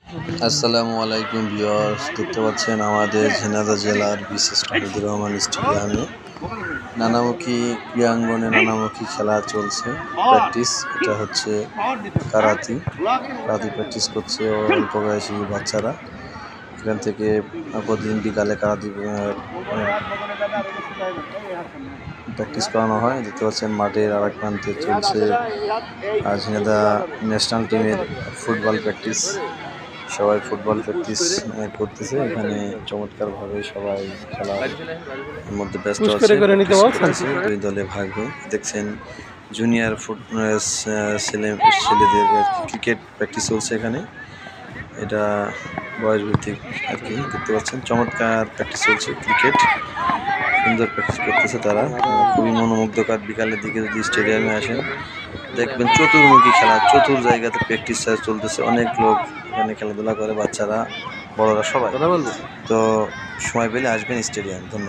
আসসালামু আলাইকুম ভিউয়ার্স, দেখতে পাচ্ছেন আমাদের ঝিনাইদহ জেলার বিশেষ হামিদুর রহমান স্টেডিয়ামে নানামুখী ক্রীড়াঙ্গনে নানামুখী খেলা চলছে। প্র্যাকটিস, এটা হচ্ছে কারাতি প্র্যাকটিস করছে অল্প বয়সী বাচ্চারা। এখান থেকে প্রতিদিন বিকালে কারাতি প্র্যাকটিস করানো হয়। দেখতে পাচ্ছেন মাঠের আরেক প্রান্তে চলছে ঝিনাইদহ ন্যাশনাল টিমের ফুটবল প্র্যাকটিস। সবাই ফুটবল প্র্যাকটিস করতেছে এখানে চমৎকারভাবে। সবাই খেলার মধ্যে ব্যস্ত আছে। দুই দলে ভাগ হয়ে দেখছেন জুনিয়র ছেলেদের ক্রিকেট প্র্যাকটিস চলছে এখানে। এটা বয়স ভিত্তিক আর কি। দেখতে পাচ্ছেন চমৎকার প্র্যাকটিস চলছে ক্রিকেট, সুন্দর প্র্যাকটিস করতেছে তারা। খুবই মনোমুগ্ধকর। বিকালের দিকে যদি স্টেডিয়ামে আসেন দেখবেন চতুর্মুখী খেলা, চতুর জায়গাতে প্র্যাকটিস চলতেছে। অনেক লোক এখানে খেলাধুলা করে, বাচ্চারা বড়রা সবাই। তো সময় পেলে আসবেন স্টেডিয়াম। ধন্যবাদ।